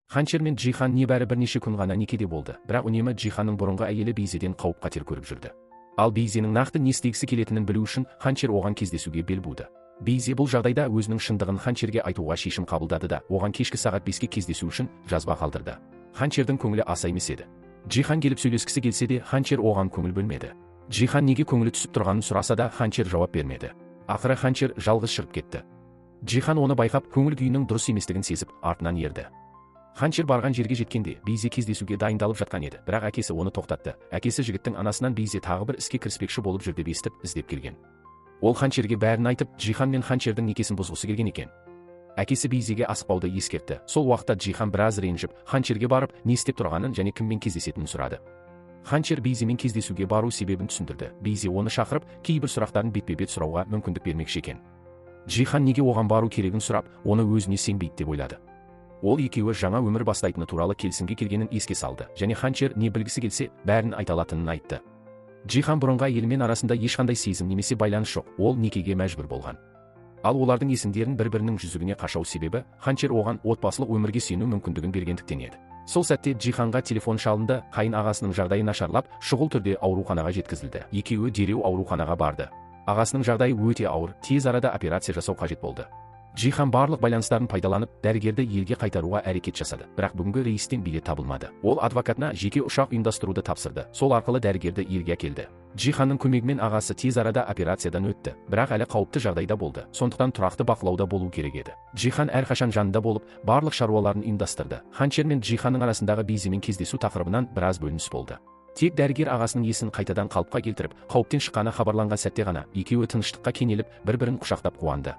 Ханчер мен Джихан небәрі бірнеше күн ғана некеде болды, бірақ үнемі Джиханның бұрынғы әйелі Бейзеден қауіп-қатер көріп жүрді. Ал Бейзенің нақты не істегісі келетінін білу үшін Ханчер оған кездесуге бел буды. Бейзе бұл жағдайда өзінің шындығын Ханчерге айтуға шешім қабылдады да, оған кешкі сағат 5-ке кездесу үшін жазба қалдырды. Ханчердің көңілі аса емес еді. Джихан келіп сөйлескісі келсе де, Ханчер оған көңіл бөлмеді. Джихан неге көңілі түсіп тұрғанын сұраса да, Ханчер жауап бермеді. Ақыры Ханчер жалғыз шығып кетті. Джихан оны байқап, көңіл күйінің дұрыс еместігін сезіп, артынан ерді. Ханчер барған жерге жеткенде Бейзе кездесуге дайындалып жатқан еді, бірақ әкесі оны тоқтатты. Әкесі жігіттің анасынан Бейзе тағы бір іске кіріспекші болып жүр деп естіп, іздеп келген. Ол Ханчерге бәрін айтып, Джихан мен Ханчердің некесін бұзғысы келген екен. Әкесі Бейзеге асықпауды ескертті. Сол уақытта Джихан біраз ренжіп, Ханчерге барып, не істеп тұрғанын және кіммен кездесетінін сұрады. Ханчер Бейземен кездесуге бару себебін түсіндірді. Бейзе оны шақырып, кейбір сұрақтарын бетпе-бет сұрауға мүмкіндік бермекші екен. Джихан неге оған бару керегін сұрап, оны өзіне сенбейді деп ойлады. Ол екеуі жаңа өмір бастайтыны туралы келісімге келгенін еске салды, және Ханчер не білгісі келсе, бәрін айта алатынын айтты. Джихан бұрынғы әйелімен арасында ешқандай сезім немесе байланыс жоқ, ол некеге мәжбүр болған. Ал олардың есімдерін бір-бірінің жүзігіне қашау себебі Ханчер оған отбасылық өмірге сену мүмкіндігін бергендіктен еді. Сол сәтте Джиханға телефон шалынды, қайын ағасының жағдайы нашарлап, шұғыл түрде ауруханаға жеткізілді. Екеуі дереу ауруханаға барды. Ағасының жағдайы өте ауыр, тез арада операция жасау қажет болды. Джихан барлық байланыстарын пайдаланып, дәрігерді елге қайтаруға әрекет жасады, бірақ бүгінгі рейстен билет табылмады. Ол адвокатына жеке ұшақ ұйымдастыруды тапсырды, сол арқылы дәрігерді елге әкелді. Джиханның көмегімен ағасы тез арада операциядан өтті, бірақ әлі қауіпті жағдайда болды, сондықтан тұрақты бақылауда болу керек еді. Джихан әрқашан жанында болып, барлық шаруаларын ұйымдастырды. Ханчер мен Джиханның арасындағы Бейземен кездесу тақырыбынан біраз бөлініс болды. Тек дәрігер ағасының есін қайтадан қалыпқа келтіріп, қауіптен шыққаны хабарланған сәтте ғана екеуі тыныштыққа кенеліп, бір-бірін құшақтап қуанды.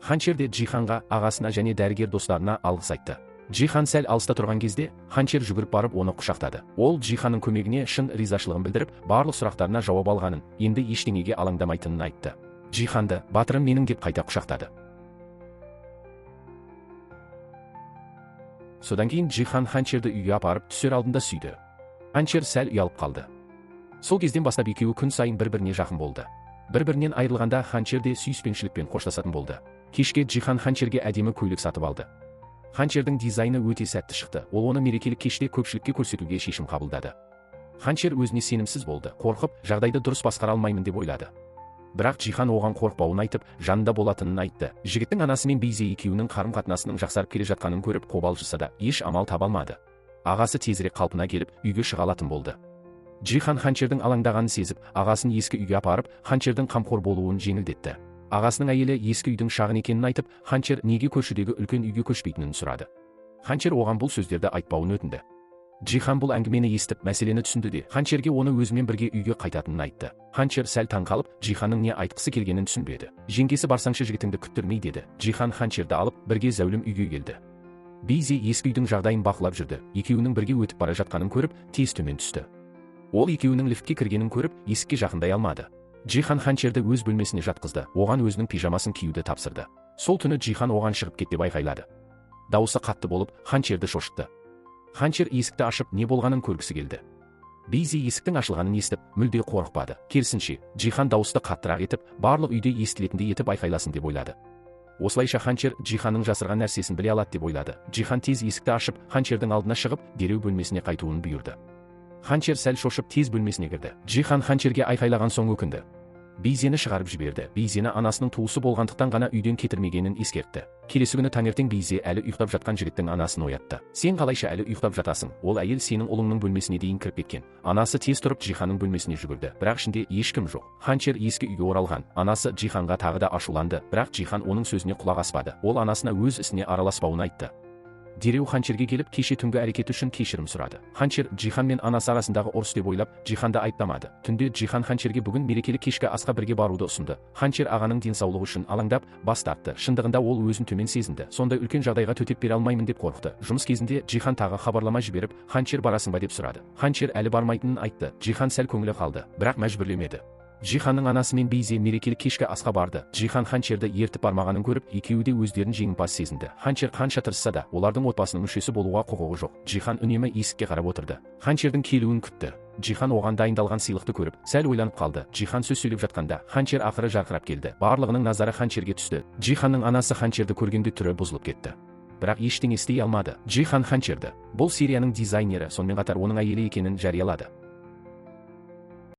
Ханчер де Джиханға, ағасына және дәрігер достарына алғыс айтты. Джихан сәл алыста тұрған кезде, Ханчер жүгіріп барып оны құшақтады. Ол Джиханның көмегіне шын ризашылығын білдіріп, барлық сұрақтарына жауап алғанын, енді ештеңеге алаңдамайтынын айтты. Джиханды, батырым менің деп қайта құшақтады. Содан кейін Джихан Ханчерді үйге апарып түсер алдында сүйді. Ханчер сәл ұялып қалды. Сол кезден бастап екеуі күн сайын бір-біріне жақын болды. Бір-бірінен айырылғанда Ханчер де сүйіспеншілікпен қоштасатын болды. Кешке Джихан Ханчерге әдемі көйлек сатып алды. Ханчердің дизайны өте сәтті шықты. Ол оны мерекелік кеште көпшілікке көрсетуге шешім қабылдады. Ханчер өзіне сенімсіз болды, қорқып, жағдайды дұрыс басқара алмаймын деп ойлады. Бірақ Джихан оған қорықпауын айтып, жанында болатынын айтты. Жігіттің анасы мен Бейзе екеуінің қарым-қатынасының жақсарып келе жатқанын көріп қобалжыса да, еш амал таба алмады. Ағасы тезірек қалпына келіп, үйге шыға алатын болды. Джихан Ханчердің алаңдағанын сезіп, ағасын ескі үйге апарып, Ханчердің қамқор болуын жеңілдетті. Ағасының әйелі ескі үйдің шағын екенін айтып, Ханчер неге көршідегі үлкен үйге көшпейтінін сұрады. Ханчер оған бұл сөздерді айтпауын өтінді. Джихан бұл әңгімені естіп, мәселені түсінді де, Ханчерге оны өзімен бірге үйге қайтатынын айтты. Ханчер сәл таң қалып, Джиханның не айтқысы келгенін түсінбеді. Жеңгесі барсаңшы жігітіңді күттірмей деді. Джихан Ханчерді алып, бірге зәулім үйге келді. Бейзе ескі үйдің жағдайын бақылап жүрді. Екеуінің бірге өтіп бара жатқанын көріп, тез төмен түсті. Ол екеуінің лифтке кіргенін көріп, есікке жақындай алмады. Джихан Ханчерді өз бөлмесіне жатқызды, оған өзінің пижамасын киюді тапсырды. Сол түні Джихан оған шығып кет деп айқайлады. Дауысы қатты болып, Ханчерді шошытты. Ханчер есікті ашып, не болғанын көргісі келді. Бейзе есіктің ашылғанын естіп, мүлде қорықпады. Керісінше, Джихан дауысты қаттырақ етіп, барлық үйде естілетіндей етіп айқайласын деп ойлады. Осылайша Ханчер Джиханның жасырған нәрсесін біле алады деп ойлады. Джихан тез есікті ашып, Ханчердің алдына шығып, дереу бөлмесіне қайтуын бұйырды. Ханчер сәл шошып тез бөлмесіне кірді. Джихан Ханчерге айқайлаған соң өкінді. Бейзені шығарып жіберді. Бейзені анасының туысы болғандықтан ғана үйден кетірмегенін ескертті. Келесі күні таңертең Бейзе әлі ұйықтап жатқан жігіттің анасын оятты. Сен қалайша әлі ұйықтап жатасың? Ол әйел сенің ұлыңның бөлмесіне дейін кіріп кеткен. Анасы тез тұрып Джиханның бөлмесіне жүгірді, бірақ ішінде ешкім жоқ. Ханчер ескі үйге оралған. Анасы Джиханға тағы да ашуланды, бірақ Джихан оның сөзіне құлақ аспады. Ол анасына өз ісіне араласпауын айтты. Дереу Ханчерге келіп, кеше түнгі әрекеті үшін кешірім сұрады. Ханчер Джихан мен анасы арасындағы ұрыс деп ойлап, Джиханды айыптамады. Түнде Джихан Ханчерге бүгін мерекелік кешкі асқа бірге баруды ұсынды. Ханчер ағаның денсаулығы үшін алаңдап, бас тартты. Шындығында ол өзін төмен сезінді. Сондай үлкен жағдайға төтеп бере алмаймын деп қорықты. Жұмыс кезінде Джихан тағы хабарлама жіберіп, Ханчер барасың ба деп сұрады. Ханчер әлі бармайтынын айтты. Джихан сәл көңілі қалды, бірақ мәжбүрлемеді. Джиханның анасы мен Бейзе мерекелік кешкі асқа барды. Джихан Ханчерді ертіп бармағанын көріп, екеуі де өздерін жеңімпаз сезінді. Ханчер қанша тырысса да, олардың отбасының мүшесі болуға құқығы жоқ. Джихан үнемі есікке қарап отырды. Ханчердің келуін күтті. Джихан оған дайындалған сыйлықты көріп, сәл ойланып қалды. Джихан сөз сөйлеп жатқанда, Ханчер ақыры жарқырап келді. Барлығының назары Ханчерге түсті. Джиханның анасы Ханчерді көргенде түрі бұзылып кетті. бірақ ештеңе істей алмады. Джихан Ханчерді, бұл серияның дизайнері, сонымен қатар оның әйелі екенін жариялады.